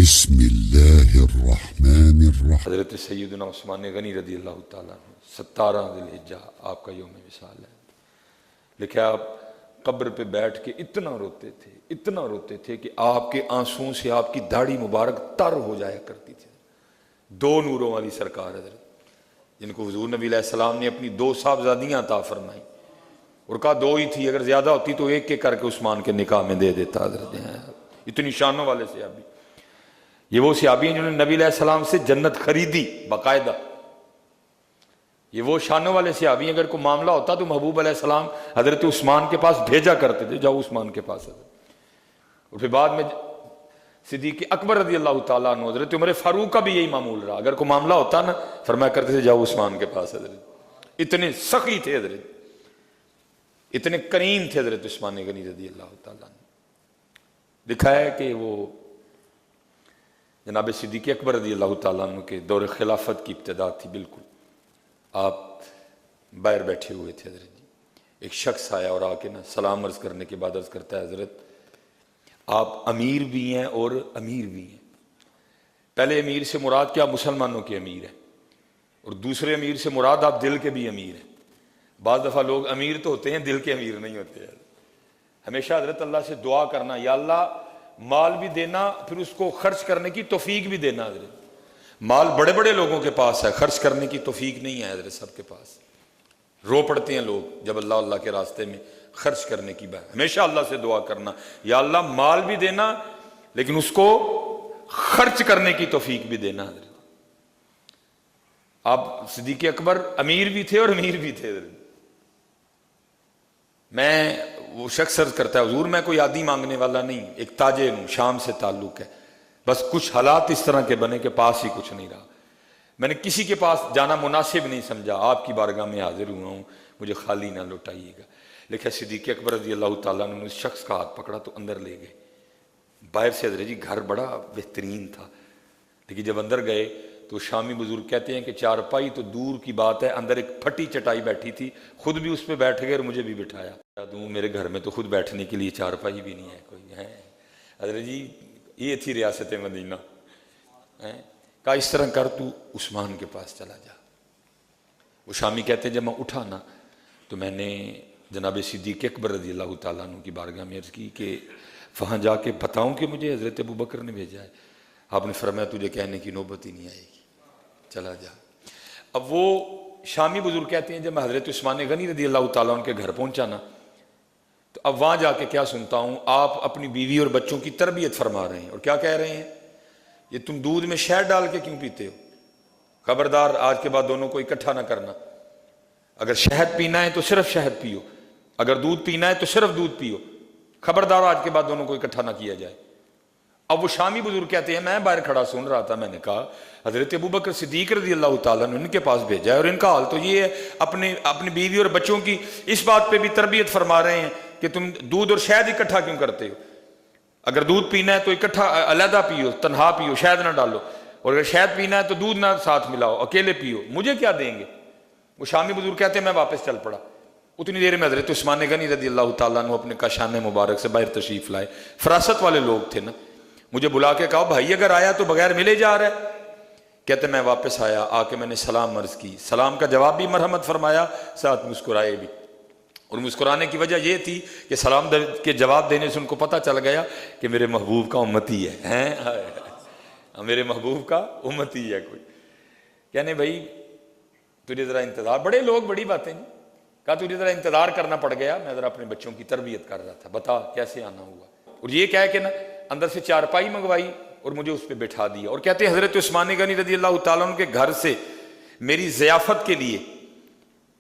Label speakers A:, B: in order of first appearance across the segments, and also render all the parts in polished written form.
A: بسم اللہ الرحمن الرحیم۔
B: حضرت سیدنا عثمان غنی رضی اللہ تعالیٰ عنہ 17 ذی الحجہ آپ کا یوم وصال ہے۔ لکھا آپ قبر پہ بیٹھ کے اتنا روتے تھے کہ آپ کے آنسوؤں سے آپ کی داڑھی مبارک تر ہو جایا کرتی تھی۔ دو نوروں والی سرکار حضرت، جن کو حضور نبی علیہ السلام نے اپنی 2 صاحبزادیاں عطا فرمائیں، اور کہا 2 ہی تھی، اگر زیادہ ہوتی تو ایک کر کے عثمان کے نکاح میں دے دیتا حضرت۔ اتنی شانوں والے صحابی، یہ وہ صحابی ہیں جنہوں نے نبی علیہ السلام سے جنت خریدی باقاعدہ۔ یہ وہ شانوں والے صحابی ہیں، اگر کوئی معاملہ ہوتا تو محبوب علیہ السلام حضرت عثمان کے پاس بھیجا کرتے تھے، جاؤ عثمان کے پاس حضرت۔ اور پھر بعد میں صدیق اکبر رضی اللہ تعالیٰ عنہ، حضرت عمر فاروق کا بھی یہی معمول رہا، اگر کوئی معاملہ ہوتا نا فرمایا کرتے تھے جاؤ عثمان کے پاس حضرت۔ اتنے سخی تھے حضرت، اتنے کریم تھے حضرت عثمان غنی رضی اللہ تعالیٰ عنہ۔ لکھا ہے کہ وہ جناب صدیق اکبر رضی اللہ تعالیٰ عنہ کے دور خلافت کی ابتدا تھی، بالکل آپ باہر بیٹھے ہوئے تھے حضرت جی، ایک شخص آیا اور آ کے نا سلام عرض کرنے کے بعد عرض کرتا ہے حضرت آپ امیر بھی ہیں اور امیر بھی ہیں۔ پہلے امیر سے مراد کیا مسلمانوں کے امیر ہیں، اور دوسرے امیر سے مراد آپ دل کے بھی امیر ہیں۔ بعض دفعہ لوگ امیر تو ہوتے ہیں، دل کے امیر نہیں ہوتے ہیں۔ ہمیشہ حضرت اللہ سے دعا کرنا، یا اللہ مال بھی دینا، پھر اس کو خرچ کرنے کی توفیق بھی دینا حضرت۔ مال بڑے بڑے لوگوں کے پاس ہے، خرچ کرنے کی توفیق نہیں ہے حضرت سب کے پاس۔ رو پڑتے ہیں لوگ جب اللہ کے راستے میں خرچ کرنے کی بات۔ ہمیشہ اللہ سے دعا کرنا، یا اللہ مال بھی دینا لیکن اس کو خرچ کرنے کی توفیق بھی دینا حضرت۔ آپ صدیق اکبر امیر بھی تھے اور امیر بھی تھے حضرت۔ میں وہ شخص عرض کرتا ہے حضور میں کوئی عادی مانگنے والا نہیں، ایک تاجر ہوں، شام سے تعلق ہے، بس کچھ حالات اس طرح کے بنے کہ پاس ہی کچھ نہیں رہا، میں نے کسی کے پاس جانا مناسب نہیں سمجھا، آپ کی بارگاہ میں حاضر ہوا ہوں، مجھے خالی نہ لوٹائیے گا۔ لیکن صدیق اکبر رضی اللہ تعالیٰ نے اس شخص کا ہاتھ پکڑا تو اندر لے گئے۔ باہر سے حضرت جی گھر بڑا بہترین تھا، لیکن جب اندر گئے تو شامی بزرگ کہتے ہیں کہ چارپائی تو دور کی بات ہے، اندر ایک پھٹی چٹائی بیٹھی تھی، خود بھی اس پہ بیٹھ گئے اور مجھے بھی بٹھایا۔ دوں میرے گھر میں تو خود بیٹھنے کے لیے چارپائی بھی نہیں ہے کوئی ہے حضرت جی، یہ تھی ریاست مدینہ۔ کہا اس طرح کر تو عثمان کے پاس چلا جا۔ وہ شامی کہتے ہیں جب میں اٹھا نا تو میں نے جناب صدیق اکبر رضی اللہ تعالیٰ عنہ کی بارگاہ میں عرض کی کہ وہاں جا کے بتاؤں کہ مجھے حضرت ابو بکر نے بھیجا ہے۔ آپ نے فرمایا تجھے کہنے کی نوبت ہی نہیں آئے گی، چلا جا۔ اب وہ شامی بزرگ کہتے ہیں جب میں حضرت عثمان غنی رضی اللہ تعالیٰ عنہ کے گھر پہنچا نا تو اب وہاں جا کے کیا سنتا ہوں، آپ اپنی بیوی اور بچوں کی تربیت فرما رہے ہیں، اور کیا کہہ رہے ہیں، یہ تم دودھ میں شہد ڈال کے کیوں پیتے ہو؟ خبردار آج کے بعد دونوں کو اکٹھا نہ کرنا، اگر شہد پینا ہے تو صرف شہد پیو، اگر دودھ پینا ہے تو صرف دودھ پیو، خبردار آج کے بعد دونوں کو اکٹھا نہ کیا جائے۔ اب وہ شامی بزرگ کہتے ہیں میں باہر کھڑا سن رہا تھا، میں نے کہا حضرت ابوبکر صدیق رضی اللہ تعالیٰ نے ان کے پاس بھیجا ہے، اور ان کا حال تو یہ ہے اپنی بیوی اور بچوں کی اس بات پہ بھی تربیت فرما رہے ہیں کہ تم دودھ اور شہد اکٹھا کیوں کرتے ہو؟ اگر دودھ پینا ہے تو اکٹھا علیحدہ پیو، تنہا پیو، شہد نہ ڈالو، اور اگر شہد پینا ہے تو دودھ نہ ساتھ ملاؤ، اکیلے پیو، مجھے کیا دیں گے؟ وہ شامی بزرگ کہتے ہیں میں واپس چل پڑا۔ اتنی دیر میں حضرت عثمان غنی رضی اللہ تعالیٰ عنہ اپنے کاشان مبارک سے باہر تشریف لائے، فراست والے لوگ تھے نا، مجھے بلا کے کہا بھائی اگر آیا تو بغیر ملے جا رہا ہے۔ کہتے میں واپس آیا، آ کے میں نے سلام عرض کی، سلام کا جواب بھی مرحمت فرمایا، ساتھ مسکرائے بھی، اور مسکرانے کی وجہ یہ تھی کہ سلام کے جواب دینے سے ان کو پتہ چل گیا کہ میرے محبوب کا امتی ہے، میرے محبوب کا امتی ہے کوئی۔ کہنے بھائی تجھے ذرا انتظار، بڑے لوگ بڑی باتیں نہیں، کہا تجھے ذرا انتظار کرنا پڑ گیا، میں ذرا اپنے بچوں کی تربیت کر رہا تھا، بتا کیسے آنا ہوا۔ اور یہ کہہ کے نا اندر سے چارپائی منگوائی اور مجھے اس پہ بٹھا دیا، اور کہتے ہیں حضرت عثمان غنی رضی اللہ تعالیٰ عنہ کے گھر سے میری ضیافت کے لیے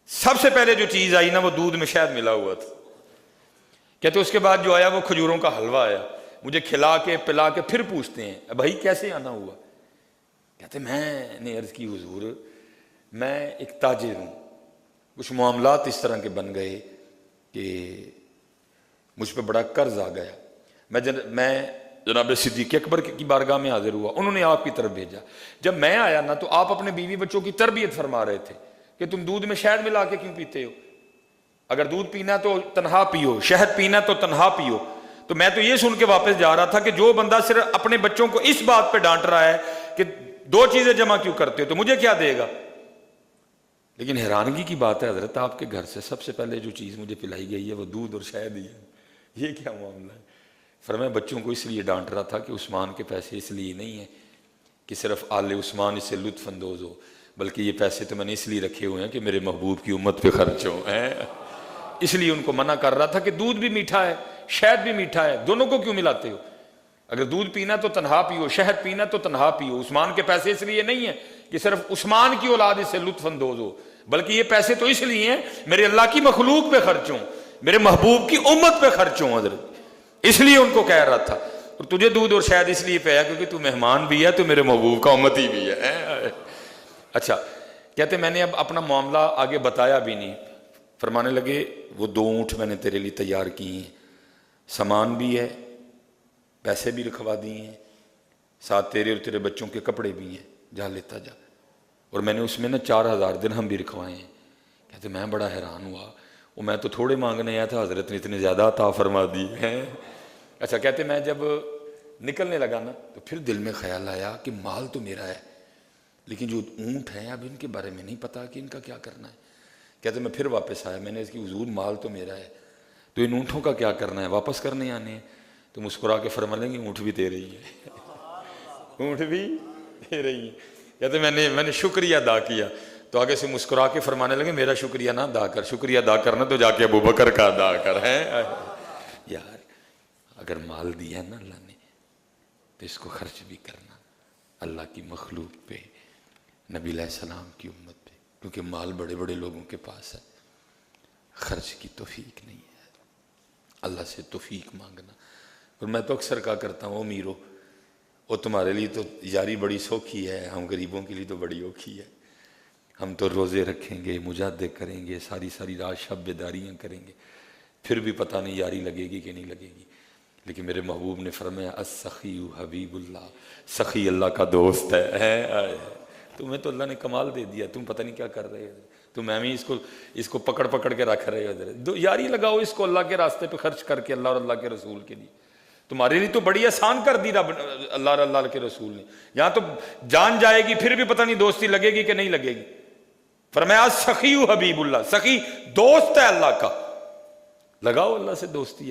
B: سب سے پہلے جو چیز آئی نا وہ دودھ میں شہد ملا ہوا تھا۔ کہتے اس کے بعد جو آیا وہ کھجوروں کا حلوہ آیا، مجھے کھلا کے پلا کے پھر پوچھتے ہیں بھائی کیسے آنا ہوا؟ کہتے میں نے عرض کی حضور میں ایک تاجر ہوں، کچھ معاملات اس طرح کے بن گئے کہ مجھ پہ بڑا قرض آ گیا، میں جناب صدیق اکبر کی بارگاہ میں حاضر ہوا، انہوں نے آپ کی طرف بھیجا۔ جب میں آیا نا تو آپ اپنے بیوی بچوں کی تربیت فرما رہے تھے کہ تم دودھ میں شہد ملا کے کیوں پیتے ہو؟ اگر دودھ پینا تو تنہا پیو، شہد پینا تو تنہا پیو، تو میں تو یہ سن کے واپس جا رہا تھا کہ جو بندہ صرف اپنے بچوں کو اس بات پہ ڈانٹ رہا ہے کہ 2 چیزیں جمع کیوں کرتے ہو تو مجھے کیا دے گا. لیکن حیرانگی کی بات ہے حضرت، آپ کے گھر سے سب سے پہلے جو چیز مجھے پلائی گئی ہے وہ دودھ اور شہد ہی ہے. یہ کیا معاملہ ہے؟ فرمایا بچوں کو اس لیے ڈانٹ رہا تھا کہ عثمان کے پیسے اس لیے نہیں ہیں کہ صرف آل عثمان اس سے لطف اندوز ہو، بلکہ یہ پیسے تو میں نے اس لیے رکھے ہوئے ہیں کہ میرے محبوب کی امت پہ خرچ ہو. اس لیے ان کو منع کر رہا تھا کہ دودھ بھی میٹھا ہے شہد بھی میٹھا ہے، دونوں کو کیوں ملاتے ہو؟ اگر دودھ پینا تو تنہا پیو، شہد پینا تو تنہا پیو. عثمان کے پیسے اس لیے نہیں ہیں کہ صرف عثمان کی اولاد اس سے لطف اندوز ہو، بلکہ یہ پیسے تو اس لیے ہیں میرے اللہ کی مخلوق پہ خرچ ہوں، میرے محبوب کی امت پہ خرچ ہوں. حضرت اس لیے ان کو کہہ رہا تھا. اور تجھے دودھ اور شہد اس لیے پیا کیونکہ تو مہمان بھی ہے، تو میرے محبوب کا امتی بھی ہے. اچھا کہتے میں نے اب اپنا معاملہ آگے بتایا بھی نہیں. فرمانے لگے وہ 2 اونٹ میں نے تیرے لیے تیار کی ہیں، سامان بھی ہے، پیسے بھی رکھوا دیے ہیں، ساتھ تیرے اور تیرے بچوں کے کپڑے بھی ہیں، جا لیتا جا. اور میں نے اس میں 4000 درہم بھی رکھوائے ہیں. کہتے میں بڑا حیران ہوا، وہ میں تو تھوڑے مانگنے آیا تھا، حضرت نے اتنے زیادہ عطا فرما دی ہیں. اچھا کہتے میں جب نکلنے لگا نا تو پھر دل میں خیال آیا کہ مال تو میرا ہے، لیکن جو اونٹ ہیں اب ان کے بارے میں نہیں پتا کہ ان کا کیا کرنا ہے. کہتے میں پھر واپس آیا، میں نے اس کی حضور مال تو میرا ہے، تو ان اونٹوں کا کیا کرنا ہے، واپس کرنے آنے ہیں؟ تو مسکرا کے فرما لیں گے اونٹ بھی دے رہی ہے. اونٹ بھی دے رہی ہے. کہتے میں نے شکریہ ادا کیا. تو آگے سے مسکرا کے فرمانے لگے میرا شکریہ نہ ادا کر، شکریہ ادا کرنا تو جا کے ابو بکر کا ادا کر. ہے یار اگر مال دیا نا اللہ نے تو اس کو خرچ بھی کرنا اللہ کی مخلوق پہ، نبی علیہ السلام کی امت پہ، کیونکہ مال بڑے بڑے لوگوں کے پاس ہے، خرچ کی توفیق نہیں ہے. اللہ سے توفیق مانگنا. اور میں تو اکثر کہا کرتا ہوں امیرو وہ تمہارے لیے تو یاری بڑی سوکھی ہے، ہم غریبوں کے لیے تو بڑی اوکھی ہے. ہم تو روزے رکھیں گے، مجاہدے کریں گے، ساری رات شب بیداریاں کریں گے، پھر بھی پتہ نہیں یاری لگے گی کہ نہیں لگے گی. لیکن میرے محبوب نے فرمایا السخی حبیب اللہ، سخی اللہ کا دوست ہے. تمہیں تو اللہ نے کمال دے دیا، تم پتہ نہیں کیا کر رہے ہو. تم ایویں اس کو پکڑ کے رکھ رہے ہو. یاری لگاؤ اس کو اللہ کے راستے پہ خرچ کر کے، اللہ اور اللہ کے رسول کے لیے. تمہارے لیے تو بڑی آسان کر دی رب اللہ اور اللہ کے رسول نے. یہاں تو جان جائے گی پھر بھی پتہ نہیں دوستی لگے گی کہ نہیں لگے گی. فرمایا سخی حبیب اللہ، سخی دوست ہے اللہ کا، لگاؤ اللہ سے دوستی.